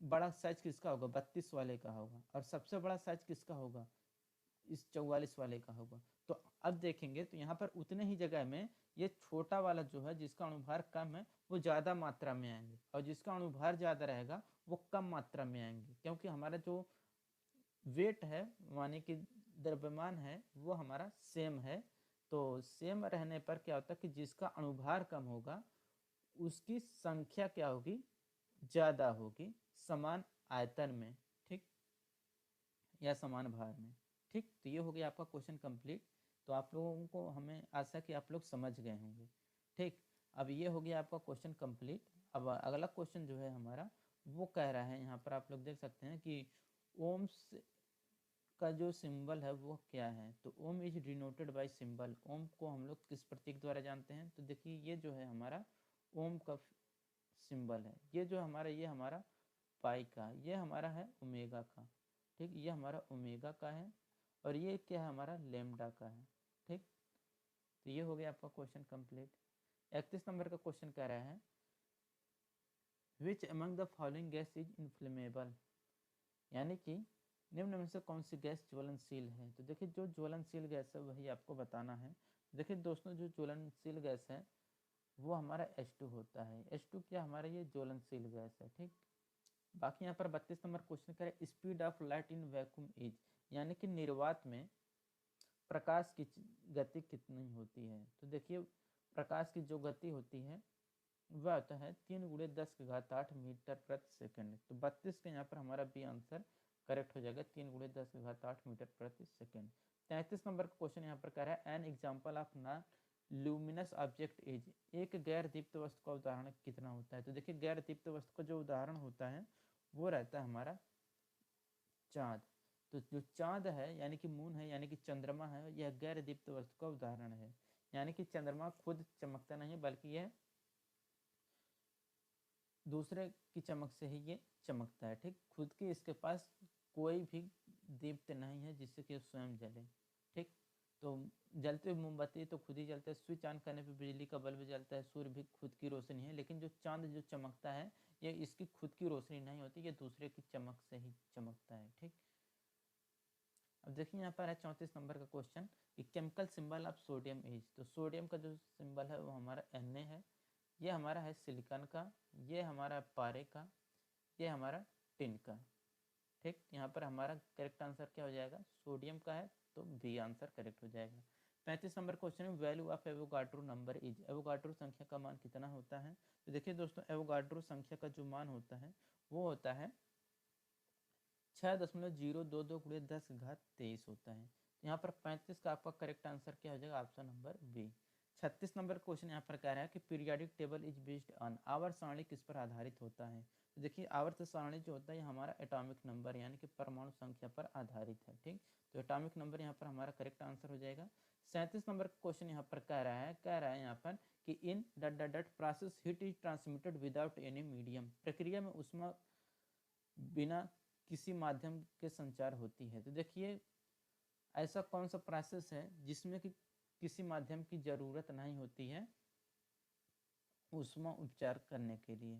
बड़ा साइज किसका होगा, 32 वाले का होगा, और सबसे बड़ा साइज किसका होगा, इस 44 वाले का होगा। तो अब देखेंगे तो यहाँ पर उतने ही जगह में ये छोटा वाला जो है जिसका अणुभार कम है वो ज़्यादा मात्रा में आएंगे, और जिसका अणुभार ज़्यादा रहेगा वो कम मात्रा में आएंगे, क्योंकि हमारा जो वेट है माने कि द्रव्यमान है वो हमारा सेम है। तो सेम रहने पर क्या होता है कि जिसका अणुभार कम होगा उसकी संख्या क्या होगी, ज़्यादा होगी समान आयतन में। ठीक, या समान भार में। ठीक, तो ये हो गया आपका क्वेश्चन कंप्लीट। तो आप लोगों को हमें आशा कि आप लोग समझ गए होंगे। ठीक, अब ये हो गया आपका क्वेश्चन कंप्लीट। अब अगला क्वेश्चन जो है हमारा वो कह रहा है, यहाँ पर आप लोग देख सकते हैं कि ओम का जो सिंबल है वो क्या है, तो ओम इज डिनोटेड बाय सिंबल। ओम को हम लोग किस प्रतीक द्वारा जानते हैं, तो देखिए ये जो है हमारा ओम का सिंबल है। ये जो हमारा ये हमारा पाई का, ये हमारा है ओमेगा का, ठीक, ये हमारा ओमेगा का है, और ये क्या है हमारा लेमडा का है, ठीक। तो ये हो गया आपका क्वेश्चन कंप्लीट। 31 नंबर का क्वेश्चन कह रहा है which among the following gas is inflammable, यानी कि निम्न में से कौन सी गैस ज्वलनशील है। तो देखिए जो ज्वलनशील गैस है वही आपको बताना है। देखिए दोस्तों जो ज्वलनशील गैस है वो हमारा H2 होता है। H2 क्या हमारा ये ज्वलनशील गैस है, ठीक। बाकी यहाँ पर 32 नंबर क्वेश्चन करें speed of light in vacuum is, यानी कि निर्वात में प्रकाश की गति कितनी होती है। तो देखिए प्रकाश की जो गति होती है वह होता है 3 × 10⁸ मीटर प्रति सेकंड। तो 32 का यहाँ पर हमारा बी आंसर करेक्ट हो जाएगा, 3 × 10⁸ मीटर प्रति सेकंड। 33 नंबर का क्वेश्चन यहाँ पर कह रहा है an example of non luminous object is, एक गैर दीप्त वस्तु का उदाहरण कितना होता है। तो देखिए गैर दीप्त वस्तु का जो उदाहरण होता है वो रहता है हमारा चाँद। तो जो चाँद है यानी कि मून है यानी कि चंद्रमा है, यह गैर दीप्त वस्तु का उदाहरण है। यानी कि चंद्रमा खुद चमकता नहीं है बल्कि यह दूसरे की चमक से ही ये चमकता है, ठीक। खुद की इसके पास कोई भी दीप्त नहीं है जिससे कि स्वयं जले, ठीक। तो जलते हुए मोमबत्ती तो खुद ही जलता है, स्विच ऑन करने पे बिजली का बल्ब जलता है, सूर्य भी खुद की रोशनी है, लेकिन जो चांद जो चमकता है ये इसकी खुद की रोशनी नहीं होती, ये दूसरे की चमक से ही चमकता है, ठीक। अब देखिए यहाँ पर है 34 नंबर का क्वेश्चन कि chemical symbol of sodium is, तो सोडियम का जो सिंबल है वो हमारा Na है, ये हमारा है सिलिकॉन का, ये हमारा पारे का, ये हमारा टिन का, ठीक। यहाँ पर हमारा करेक्ट आंसर क्या हो जाएगा, सोडियम का है, तो बी आंसर करेक्ट हो जाएगा। 35 नंबर क्वेश्चन में value of Avogadro number is, Avogadro संख्या का मान कितना होता है। तो देखिए दोस्तों एवोगाड्रो संख्या का जो मान होता है वो होता है 6.022 × 10⁻23 होता है। यहाँ पर 35 का आपका करेक्ट आंसर क्या हो जाएगा, option number B. 36 number question यहाँ पर कह रहा है कि periodic table is based on, आवर्त सारणी किस पर आधारित होता है। तो देखिए आवर्त सारणी जो होता है ये हमारा एटॉमिक नंबर यानी कि परमाणु संख्या पर आधारित है, ठीक। तो एटॉमिक नंबर यहाँ पर हमारा करेक्ट आंसर हो जाएगा। 37 नंबर क्वेश्चन यहाँ पर कह रहा है यहाँ पर कि in dot process heat is transmitted without any medium, प्रक्रिया में ऊष्मा बिना किसी माध्यम के संचार होती है। तो देखिए ऐसा कौन सा प्रोसेस है जिसमें कि किसी माध्यम की जरूरत नहीं होती है ऊष्मा उपचार करने के लिए,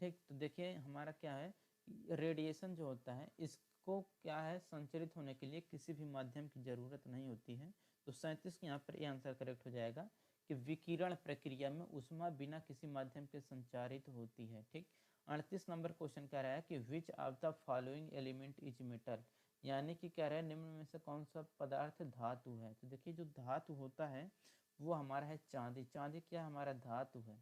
ठीक। तो देखिए हमारा क्या है, रेडिएशन जो होता है इसको क्या है संचरित होने के लिए किसी भी माध्यम की जरूरत नहीं होती है। तो 37 यहाँ पर ये आंसर करेक्ट हो जाएगा कि विकिरण प्रक्रिया में ऊष्मा बिना किसी माध्यम के संचारित होती है, ठीक। 38 नंबर क्वेश्चन कह रहा है कि which of the following element is metal, यानी कि कह रहा है निम्न में से कौन सा पदार्थ धातु है। तो देखिए जो धातु होता है वो हमारा है चांदी, चांदी क्या हमारा धातु है,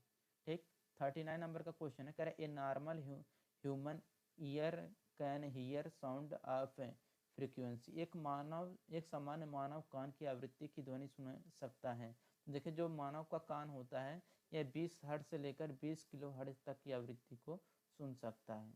ठीक। 39 नंबर का क्वेश्चन है कह रहा है a normal human ear can hear sound of frequency, एक सामान्य मानव कान की आवृत्ति की ध्वनि सुन सकता है। देखिए जो मानव का कान होता है यह 20 हर्ट्ज से लेकर 20 किलो हर्ट्ज तक की आवृत्ति को सुन सकता है,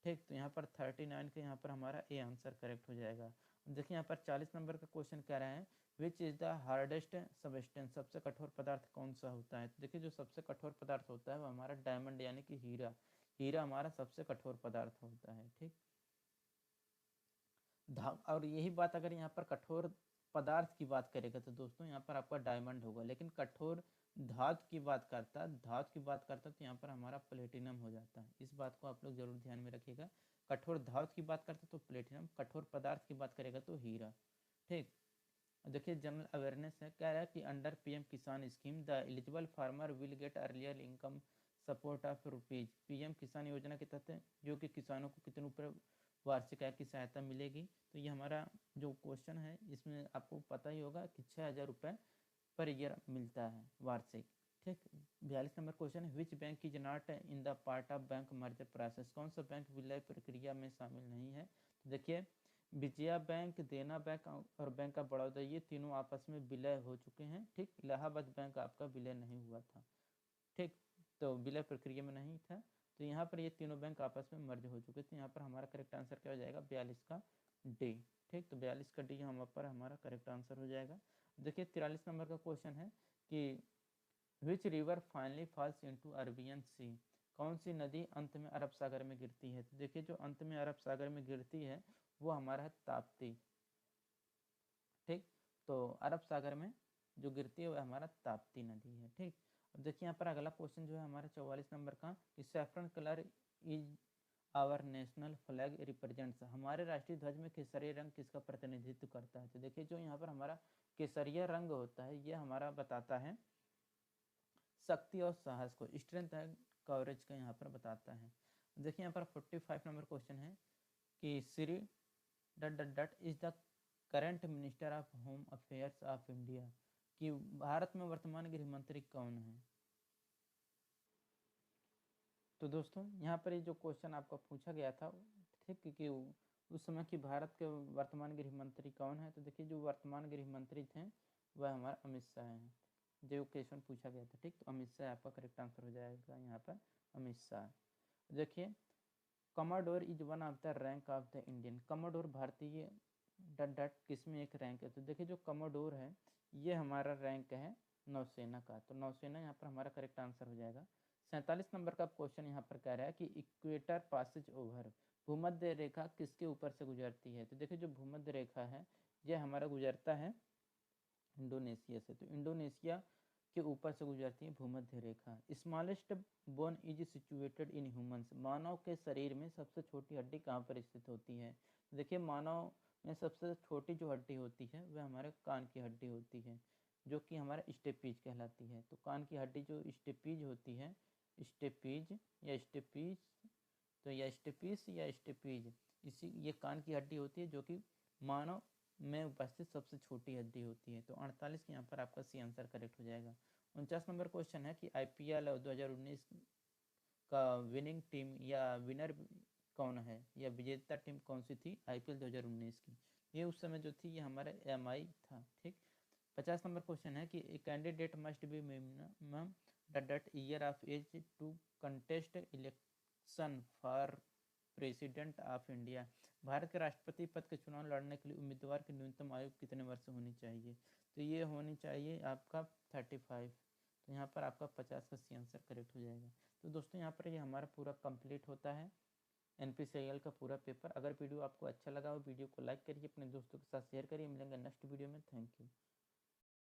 ठीक। तो यहाँ पर 39 के यहाँ पर हमारा ए आंसर करेक्ट हो जाएगा। देखिए यहाँ पर 40 नंबर का क्वेश्चन कह रहे हैं which is the hardest substance, सबसे कठोर पदार्थ कौन सा होता है। तो देखिए जो सबसे कठोर पदार्थ होता है वो हमारा डायमंड यानी कि हीरा, हीरा हमारा सबसे कठोर पदार्थ होता है, ठीक। और यही बात अगर यहाँ पर कठोर पदार्थ की बात करेगा तो दोस्तों यहाँ पर आपका डायमंड होगा, लेकिन कठोर धातु की बात करता तो यहाँ पर हमारा प्लेटिनम हो जाता है। इस बात को आप लोग जरूर ध्यान में रखिएगा, कठोर धातु की बात करता तो प्लेटिनम, कठोर पदार्थ की बात करेगा तो हीरा, ठीक। देखिए जनरल अवेयरनेस है कह रहा है कि अंडर पीएम किसान scheme the eligible farmer will get earlier income support of rupees, PM किसान योजना के तहत जो कि किसानों को कितने रुपये वार्षिक आय की सहायता मिलेगी। तो ये हमारा जो क्वेश्चन है इसमें आपको पता ही होगा कि 6,000 रुपये पर ईयर मिलता है वार्षिक, ठीक। 42 नंबर क्वेश्चन है which bank is not in the part of bank merger process, कौन सा बैंक विलय प्रक्रिया में शामिल नहीं है। तो देखिए विजया बैंक, देना बैंक और बैंक ऑफ बड़ौदा ये तीनों आपस में विलय हो चुके हैं, ठीक। इलाहाबाद बैंक आपका विलय नहीं हुआ था, ठीक। तो विलय प्रक्रिया में नहीं था। तो यहाँ पर ये तीनों बैंक आपस में मर्ज हो चुके थे। यहाँ पर हमारा करेक्ट आंसर क्या हो जाएगा, 42 का डी। ठीक, तो 42 का डी यहाँ पर हमारा करेक्ट आंसर हो जाएगा। देखिए 43 नंबर का क्वेश्चन है कि which river finally falls into Arabian Sea, कौन सी नदी अंत में अरब सागर में गिरती है। तो देखिए जो अंत में अरब सागर में गिरती है वो हमारा है ताप्ती। ठीक, तो अरब सागर में जो गिरती है वह हमारा ताप्ती नदी है। ठीक, अब देखिए यहाँ पर अगला क्वेश्चन जो है हमारा 44 नंबर का, कि saffron colour is our national flag represents, हमारे राष्ट्रीय ध्वज में केसरिया रंग किसका प्रतिनिधित्व करता है। तो देखिए जो यहाँ पर हमारा केसरिया रंग होता है ये हमारा बताता है शक्ति और साहस को, स्ट्रेंथ एंड कवरेज का यहाँ पर बताता है। देखिए यहाँ पर 45 नंबर क्वेश्चन है कि Shri dot dot dot is the current minister of home affairs of India, कि भारत में वर्तमान गृह मंत्री कौन है। तो दोस्तों यहाँ पर ये जो क्वेश्चन आपका पूछा गया था, ठीक, कि उस समय की भारत के वर्तमान गृह मंत्री कौन है। तो देखिए जो वर्तमान गृह मंत्री थे वह हमारा अमित शाह हैं, जो क्वेश्चन पूछा गया था। ठीक, तो अमित शाह आपका करेक्ट आंसर हो जाएगा यहाँ पर, अमित शाह। देखिए commodore is one of the rank of the Indian, commodore भारतीय डट डट किस में एक रैंक है। तो देखिए जो कमाडोर है ये हमारा रैंक है नौसेना का, तो नौसेना यहाँ पर हमारा करेक्ट आंसर हो जाएगा। 47 नंबर का क्वेश्चन यहाँ पर कह रहा है कि इक्वेटर पासेज ओवर, भूमध्य रेखा किसके ऊपर से गुजरती है। तो देखिए जो भूमध्य रेखा है ये हमारा गुजरता है इंडोनेशिया से, तो इंडोनेशिया के ऊपर से गुजरती है भूमध्य रेखा। Smallest bone is situated in humans, मानव के शरीर में सबसे छोटी हड्डी कहाँ पर स्थित होती है। देखिए मानव में सबसे छोटी जो हड्डी होती है वह हमारे कान की हड्डी होती है, जो कि हमारा स्टेपीज कहलाती है। तो कान की हड्डी जो स्टेपीज होती है, स्टेपीज या स्टेपीज, तो या स्टेपीज या स्टेपीज, इसी ये कान की हड्डी होती है जो कि मानव में उपस्थित सबसे छोटी हड्डी होती है। तो 48 यहाँ पर आपका सी आंसर करेक्ट हो जाएगा। 49 नंबर क्वेश्चन है कि IPL 2019 का विनिंग टीम या विनर कौन है, या विजेता टीम कौन सी थी IPL 2019 की। ये उस समय जो थी ये हमारा MI था। ठीक, 50 नंबर क्वेश्चन है कि a candidate must be minimum डट year of age to contest election for president of India, भारत के राष्ट्रपति पद के चुनाव लड़ने के लिए उम्मीदवार की न्यूनतम आयु कितने वर्ष होनी चाहिए। तो ये होनी चाहिए आपका 35। तो यहाँ पर आपका 50 का सी आंसर करेक्ट हो जाएगा। तो दोस्तों यहाँ पर ये हमारा पूरा कंप्लीट होता है NPCIL का पूरा पेपर। अगर वीडियो आपको अच्छा लगा हो वीडियो को लाइक करिए, अपने दोस्तों के साथ शेयर करिए। मिलेंगे नेक्स्ट वीडियो में। Thank you.